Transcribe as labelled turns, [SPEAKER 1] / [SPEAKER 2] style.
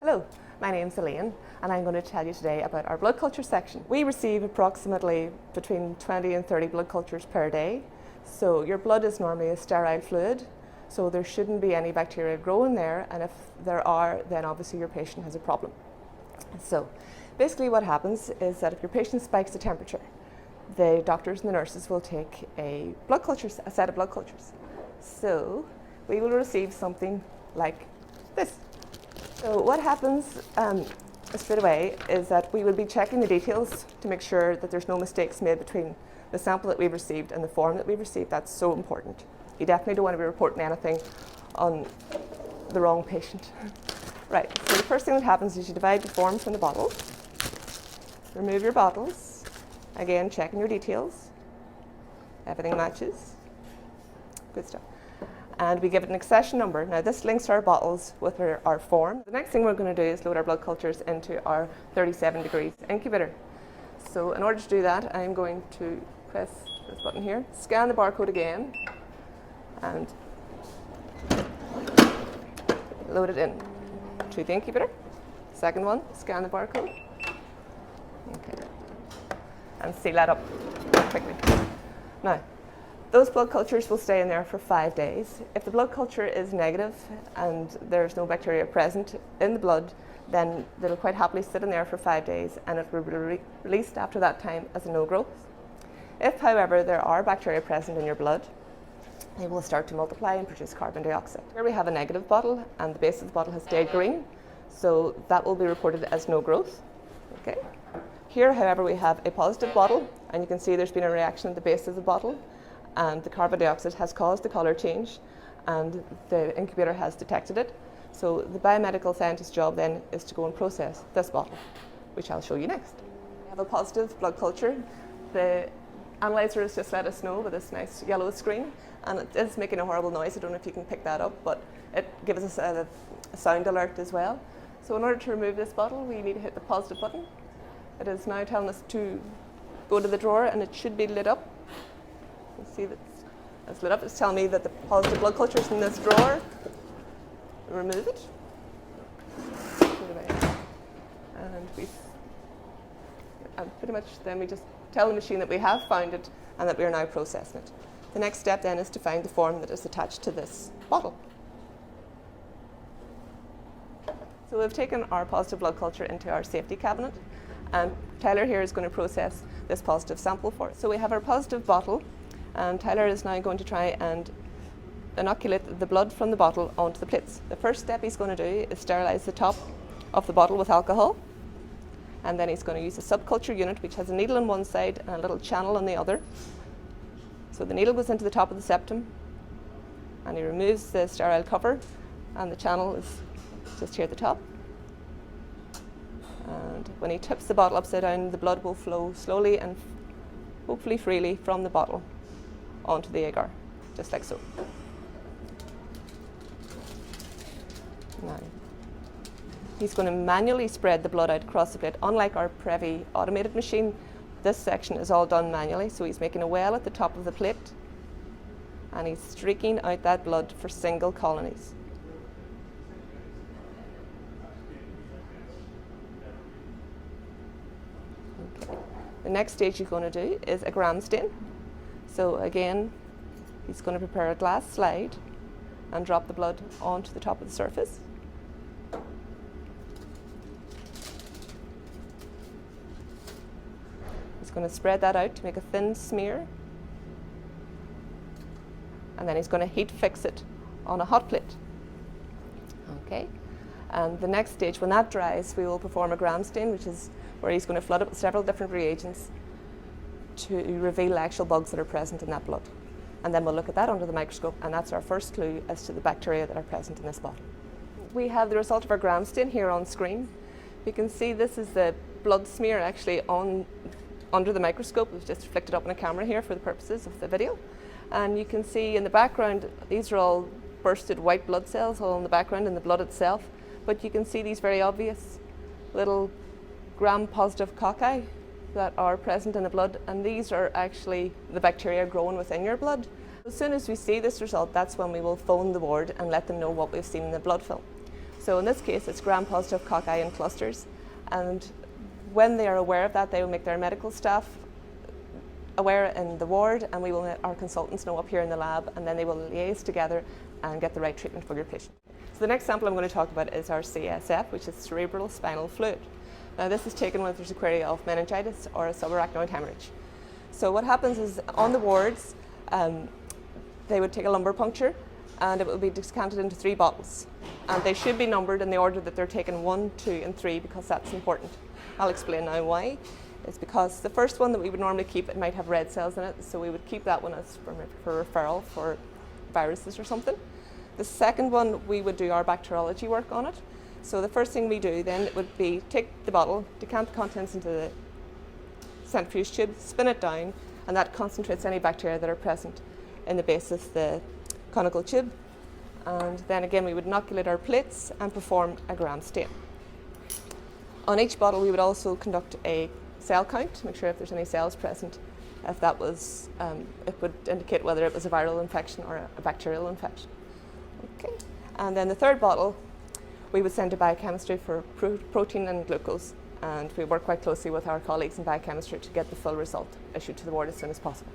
[SPEAKER 1] Hello, my name's Elaine and I'm going to tell you today about our blood culture section. We receive approximately between 20 and 30 blood cultures per day. So your blood is normally a sterile fluid, so there shouldn't be any bacteria growing there, and if there are, then obviously your patient has a problem. So basically what happens is that if your patient spikes the temperature, the doctors and the nurses will take a set of blood cultures. So we will receive something like this. So what happens straight away is that we will be checking the details to make sure that there's no mistakes made between the sample that we've received and the form that we've received. That's so important. You definitely don't want to be reporting anything on the wrong patient. Right, so the first thing that happens is you divide the form from the bottle, remove your bottles, again checking your details, everything matches, good stuff. And we give it an accession number. Now this links to our bottles with our form. The next thing we're going to do is load our blood cultures into our 37 degrees incubator. So in order to do that, I'm going to press this button here, scan the barcode again, and load it in to the incubator. Second one, scan the barcode. Okay. And seal that up quickly. Now, those blood cultures will stay in there for 5 days. If the blood culture is negative and there's no bacteria present in the blood, then they'll quite happily sit in there for 5 days and it will be released after that time as a no growth. If, however, there are bacteria present in your blood, they will start to multiply and produce carbon dioxide. Here we have a negative bottle and the base of the bottle has stayed green, so that will be reported as no growth. Okay. Here, however, we have a positive bottle, and you can see there's been a reaction at the base of the bottle, and the carbon dioxide has caused the colour change, and the incubator has detected it. So the biomedical scientist's job then is to go and process this bottle, which I'll show you next. We have a positive blood culture. The analyzer has just let us know with this nice yellow screen, and it is making a horrible noise. I don't know if you can pick that up, but it gives us a sound alert as well. So in order to remove this bottle, we need to hit the positive button. It is now telling us to go to the drawer, and it should be lit up. You see that it's lit up. It's telling me that the positive blood culture is in this drawer. Remove it. Put it away. And pretty much then we just tell the machine that we have found it and that we are now processing it. The next step then is to find the form that is attached to this bottle. So we've taken our positive blood culture into our safety cabinet, and Tyler here is going to process this positive sample for us. So we have our positive bottle, and Tyler is now going to try and inoculate the blood from the bottle onto the plates. The first step he's going to do is sterilize the top of the bottle with alcohol, and then he's going to use a subculture unit which has a needle on one side and a little channel on the other. So the needle goes into the top of the septum, and he removes the sterile cover, and the channel is just here at the top. And when he tips the bottle upside down, the blood will flow slowly and hopefully freely from the bottle onto the agar, just like so. Now, he's going to manually spread the blood out across the plate. Unlike our Previ automated machine, this section is all done manually. So he's making a well at the top of the plate, and he's streaking out that blood for single colonies. Okay. The next stage he's going to do is a gram stain. So again, he's going to prepare a glass slide and drop the blood onto the top of the surface. He's going to spread that out to make a thin smear, and then he's going to heat fix it on a hot plate. Okay, and the next stage, when that dries, we will perform a gram stain, which is where he's going to flood it with several different reagents to reveal actual bugs that are present in that blood. And then we'll look at that under the microscope, and that's our first clue as to the bacteria that are present in this bottle. We have the result of our gram stain here on screen. You can see this is the blood smear actually under the microscope. We've just flicked it up on a camera here for the purposes of the video. And you can see in the background, these are all bursted white blood cells all in the background in the blood itself. But you can see these very obvious little gram-positive cocci that are present in the blood, and these are actually the bacteria growing within your blood. As soon as we see this result, that's when we will phone the ward and let them know what we've seen in the blood film. So in this case, it's gram-positive cocci in clusters, and when they are aware of that, they will make their medical staff aware in the ward, and we will let our consultants know up here in the lab, and then they will liaise together and get the right treatment for your patient. So the next sample I'm going to talk about is our CSF, which is cerebral spinal fluid. Now this is taken when there's a query of meningitis or a subarachnoid hemorrhage. So what happens is on the wards, they would take a lumbar puncture and it will be decanted into 3 bottles. And they should be numbered in the order that they're taken 1, 2 and 3 because that's important. I'll explain now why. It's because the first one that we would normally keep, it might have red cells in it, so we would keep that one as for referral for viruses or something. The second one, we would do our bacteriology work on it. So the first thing we do then would be take the bottle, decant the contents into the centrifuge tube, spin it down, and that concentrates any bacteria that are present in the base of the conical tube. And then again we would inoculate our plates and perform a gram stain. On each bottle we would also conduct a cell count to make sure if there's any cells present. If that was, it would indicate whether it was a viral infection or a bacterial infection. Okay. And then the third bottle we would send to biochemistry for protein and glucose, and we work quite closely with our colleagues in biochemistry to get the full result issued to the ward as soon as possible.